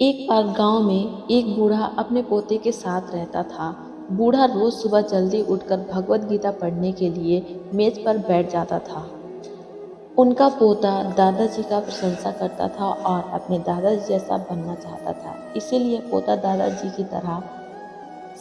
एक बार गांव में एक बूढ़ा अपने पोते के साथ रहता था। बूढ़ा रोज सुबह जल्दी उठकर भगवत गीता पढ़ने के लिए मेज पर बैठ जाता था। उनका पोता दादाजी का प्रशंसा करता था और अपने दादाजी जैसा बनना चाहता था। इसीलिए पोता दादाजी की तरह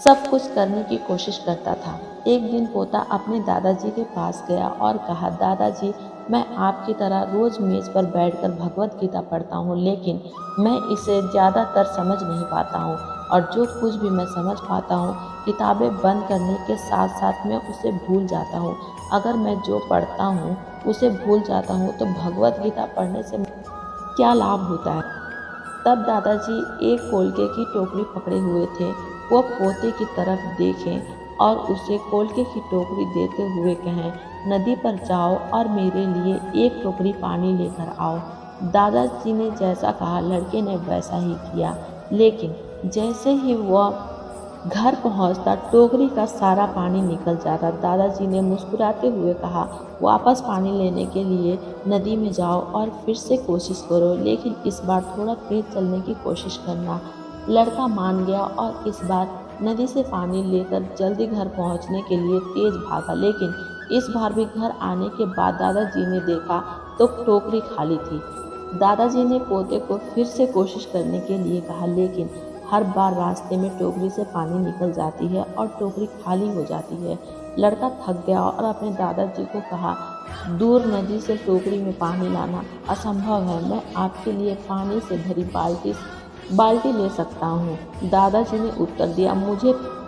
सब कुछ करने की कोशिश करता था। एक दिन पोता अपने दादाजी के पास गया और कहा, दादाजी, मैं आपकी तरह रोज मेज पर बैठकर भगवत गीता पढ़ता हूँ, लेकिन मैं इसे ज़्यादातर समझ नहीं पाता हूँ और जो कुछ भी मैं समझ पाता हूँ, किताबें बंद करने के साथ साथ मैं उसे भूल जाता हूँ। अगर मैं जो पढ़ता हूँ उसे भूल जाता हूँ तो भगवत गीता पढ़ने से क्या लाभ होता है। तब दादाजी एक कोलके की टोकरी पकड़े हुए थे। वो पोते की तरफ देखें और उसे कोलके की टोकरी देते हुए कहें, नदी पर जाओ और मेरे लिए एक टोकरी पानी लेकर आओ। दादाजी ने जैसा कहा लड़के ने वैसा ही किया, लेकिन जैसे ही वह घर पहुंचता टोकरी का सारा पानी निकल जाता। दादाजी ने मुस्कुराते हुए कहा, वापस पानी लेने के लिए नदी में जाओ और फिर से कोशिश करो, लेकिन इस बार थोड़ा तेज चलने की कोशिश करना। लड़का मान गया और इस बार नदी से पानी लेकर जल्दी घर पहुंचने के लिए तेज भागा, लेकिन इस बार भी घर आने के बाद दादाजी ने देखा तो टोकरी खाली थी। दादाजी ने पोते को फिर से कोशिश करने के लिए कहा, लेकिन हर बार रास्ते में टोकरी से पानी निकल जाती है और टोकरी खाली हो जाती है। लड़का थक गया और अपने दादाजी को कहा, दूर नदी से टोकरी में पानी लाना असंभव है। मैं आपके लिए पानी से भरी बाल्टी ले सकता हूँ। दादाजी ने उत्तर दिया,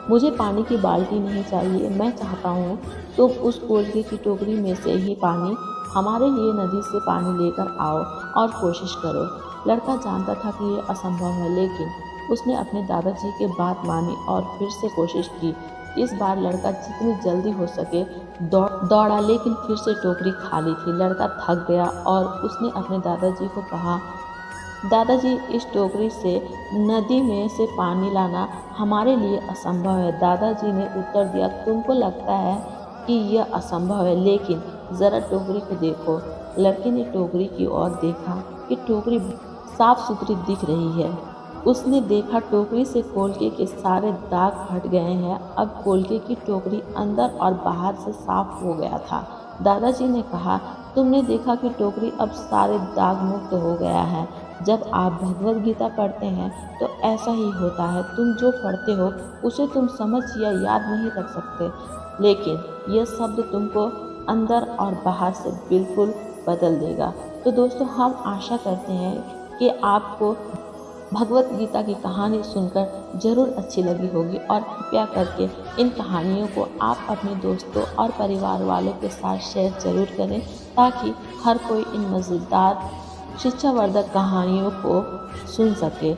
मुझे पानी की बाल्टी नहीं चाहिए। मैं चाहता हूँ तुम उस कोलके की टोकरी में से ही पानी हमारे लिए नदी से पानी लेकर आओ और कोशिश करो। लड़का जानता था कि यह असंभव है, लेकिन उसने अपने दादाजी की बात मानी और फिर से कोशिश की। इस बार लड़का जितनी जल्दी हो सके दौड़ा, लेकिन फिर से टोकरी खाली थी। लड़का थक गया और उसने अपने दादाजी को कहा, दादाजी, इस टोकरी से नदी में से पानी लाना हमारे लिए असंभव है। दादाजी ने उत्तर दिया, तुमको लगता है कि यह असंभव है, लेकिन ज़रा टोकरी को देखो। लड़के ने टोकरी की ओर देखा कि टोकरी साफ सुथरी दिख रही है। उसने देखा टोकरी से कोलके के सारे दाग हट गए हैं। अब कोलके की टोकरी अंदर और बाहर से साफ हो गया था। दादाजी ने कहा, तुमने देखा कि टोकरी अब सारे दाग मुक्त हो गया है। जब आप भगवत गीता पढ़ते हैं तो ऐसा ही होता है। तुम जो पढ़ते हो उसे तुम समझ या याद नहीं रख सकते, लेकिन यह शब्द तुमको अंदर और बाहर से बिल्कुल बदल देगा। तो दोस्तों, हम आशा करते हैं कि आपको भगवत गीता की कहानी सुनकर ज़रूर अच्छी लगी होगी और कृपया करके इन कहानियों को आप अपने दोस्तों और परिवार वालों के साथ शेयर ज़रूर करें, ताकि हर कोई इन मज़ेदार शिक्षावर्धक कहानियों को सुन सके।